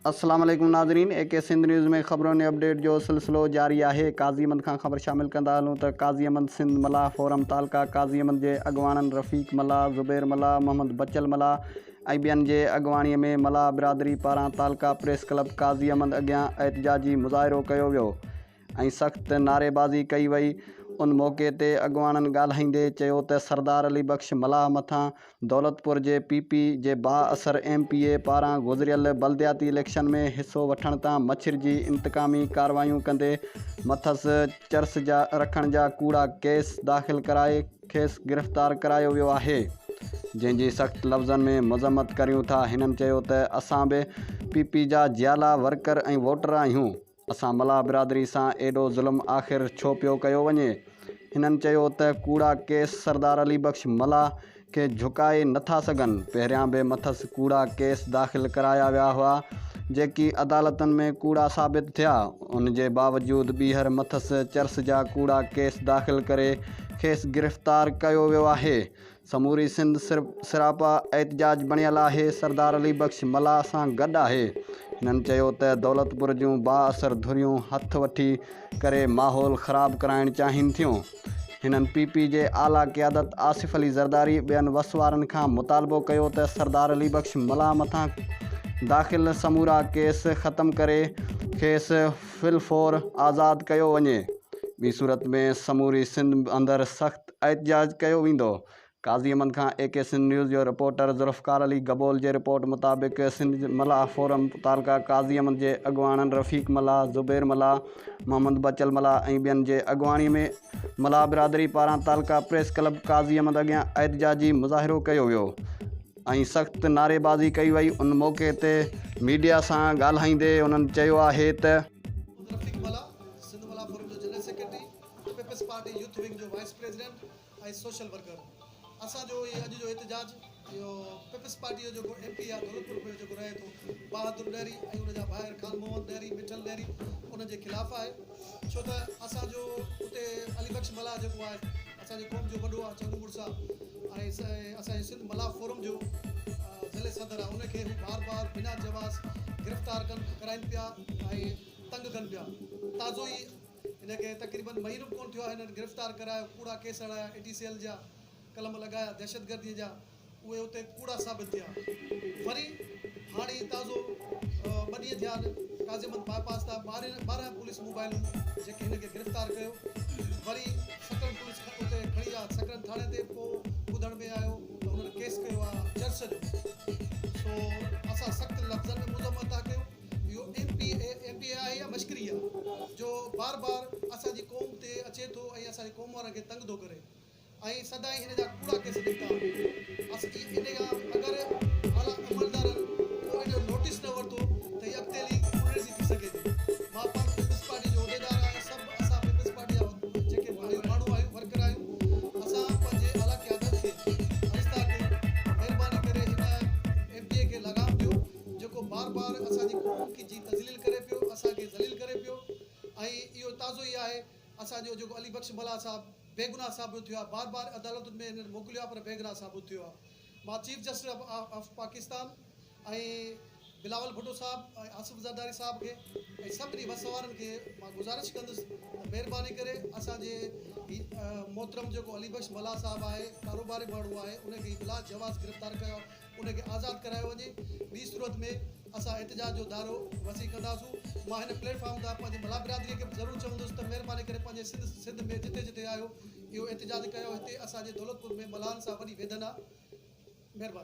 अस्सलाम वालेकुम नाज़रीन, AK सिंध न्यूज़ में ख़बरों ने अपडेट जो सिलसिलो जारी है। काज़ी अहमद खां ख़बर शामिल कंदा हलूं त काज़ी अहमद सिंध मल्लाह फोरम तालका काज़ी अहमद जे अॻवाननि रफ़ीक मल्लाह, ज़ुबैर मल्लाह, मोहम्मद बचल मल्लाह ऐं ॿियनि जे अॻवाणीअ में मल्लाह बिरादरी पारां तालका प्रेस क्लब काज़ी अहमद अॻियां एहतिजाजी मुज़ाहिरो कयो वियो ऐं सख़्तु नारेबाज़ी कई वई। उन मौक़े ते अॻवाननि ॻाल्हाईंदे चयो त सरदार अली बख़्श मल्लाह मथां दौलतपुर जे PP जे बाअसर MPA पारां गुज़िरियल बल्दियाती इलेक्शन में हिसो वठण तां मच्छर जी इंतकामी कार्रवायूं कंदे मथसि चर्स जा रखण जा कूड़ा केस दाख़िल कराए खेसि गिरफ़्तार करायो वियो आहे, जंहिंजी सख़्तु लफ़्ज़नि में मज़म्मत करियूं था। हिननि चयो त असां बि PP जा जियाला वर्कर ऐं वोटर आहियूं। असां मल्लाह बिरादरी सां एॾो ज़ुल्म आख़िर छो पियो कयो वञे। हिननि चयो त कूड़ा केस सरदार अली बख़्श मल्लाह खे झुकाए नथा सघनि। पहिरियां बि मथसि कूड़ा केस दाख़िल कराया विया हुआ जेकी अदालतुनि में कूड़ा साबित थिया। उन जे बावजूदि ॿीहर मथसि चर्स जा कूड़ा केस दाख़िल करे खेसि गिरफ़्तार कयो वियो आहे। समूरी सिंध सिरापा एहतिजाज बणियल आहे, सरदार अली बख़्श मल्लाह सां गॾु आहे। हिननि चयो त दौलतपुर जूं बाअसर धुरियूं हथ वठी करे माहौल ख़राबु कराइणु चाहिनि थियूं। हिननि PP जे आला क़यादत आसिफ़ अली ज़रदारी ॿियनि वसवारनि खां मुतालबो कयो त सरदार अली बख़्श मल्लाह मथां दाख़िल समूरा केस ख़तमु करे खेसि फिलफोर आज़ादु कयो वञे। ॿी सूरत में समूरी सिंध अंदरि सख़्तु एहतिजाज कयो वेंदो। काज़ी अहमद खां AK सिंध न्यूज़ जो रिपोर्टर ज़ुल्फ़कार अली गबोल जे रिपोर्ट मुताबिक़ सिंध मल्लाह फोरम तालका काज़ी अहमद जे अॻवाननि रफ़ीक मल्लाह, ज़ुबैर मल्लाह, मोहम्मद बचल मल्लाह ऐं ॿियनि जे अॻवाणीअ में मल्लाह बिरादरी पारां तालका प्रेस क्लब काज़ी अहमद अॻियां एहतिजाजी मुज़ाहिरो कयो वियो ऐं सख़्तु नारेबाज़ी कई वई। उन मौक़े ते मीडिया सां ॻाल्हाईंदे उन्हनि चयो आहे त असांजो ये अॼु जो एहतिजाज इहो पीपल्स पार्टी जो MP आहे दौलतपुर में जेको रहे थो बहादुर डेरी ऐं उनजा ॿाहिरि खान मोहम्मद डेरी, मिठल डेरी, उनजे ख़िलाफ़ु आहे। छो त असांजो उते अली बख़्श मल्लाह जेको आहे असांजे क़ौम जो वॾो आहे चंगू मुड़ुसु आहे ऐं असांजे सिंध मल्लाह फोरम जो ज़िले सदर आहे। उनखे हू बार बार बिना जवाज़ गिरफ़्तार कराइनि पिया ऐं तंग कनि पिया। ताज़ो ई हिनखे तक़रीबन महीनो कोन थियो आहे हिननि गिरफ़्तार करायो, कूड़ा केस हणाया, ATCL जा कलम लॻाया दहशतगर्दीअ जा, उहे उते कूड़ा साबित थिया। वरी हाणे ताज़ो 2 ॾींहं थिया काज़ी अहमद बाईपास था 12 पुलिस मोबाइलूं जेके हिनखे गिरफ़्तार कयो। वरी सकरन पुलिस उते खणी आहे सकरन थाणे ते, पोइ ॿुधण में आयो त हुननि केस कयो आहे चर्च जो। सो असां सख़्तु लफ़्ज़नि में मुज़म्मत था कयूं। इहो MPA आहे या मश्करी आहे जो बार बार असांजी क़ौम ते अचे थो ऐं असांजी क़ौम वारनि खे तंग थो करे ऐं सदाईं हिन जा कूड़ा केस निकिता। इन खां अगरि आला अमलदारनि को हिन जो नोटिस न वरितो त हीअ अॻिते हली उणिसी थी सघे थी। मां पाण पीपल्स पार्टी जो उहिदेदार आहियां, सभु असां पीपल्स पार्टी जा जेके माण्हू आहियूं, वर्कर आहियूं, असां पंहिंजे आला क़यादत खे आहिस्ता कयूं, महिरबानी करे हिन MPA खे लगाम ॾियो जेको बार बार असांजी क़ौम जी तज़लील करे पियो, असांखे ज़लील करे पियो। ऐं इहो ताज़ो ई आहे असांजो जेको अली बख़्श मल्लाह साहिबु बेगुनाह साबित थियो आहे, बार बार अदालतुनि में हिननि मोकिलियो आहे पर बेगुनाह साबित थियो आहे। मां चीफ जस्टिस ऑफ पाकिस्तान ऐं बिलावल भुट्टो साहिबु ऐं आसिफ़ ज़रदारी साहिब खे ऐं सभिनी वसवारनि खे मां गुज़ारिश कंदुसि त महिरबानी करे असांजे मोहतरम जेको अली बख़्श मल्लाह साहिबु आहे, कारोबारी माण्हू आहे, उनखे बिला जवाज़ गिरफ़्तार कयो, उनखे आज़ादु करायो वञे। ॿी सूरत में असां एहतिजाज जो दायरो वसी कंदासूं। मां हिन प्लेटफॉर्म तां पंहिंजी मल्लाह बिरादरीअ खे ज़रूरु चवंदुसि त महिरबानी करे पंहिंजे सिंध में जिते जिते आयो इहो एहतिजाज कयो। हिते असांजे दौलतपुर में मल्हानि सां वॾी वेदना। महिरबानी।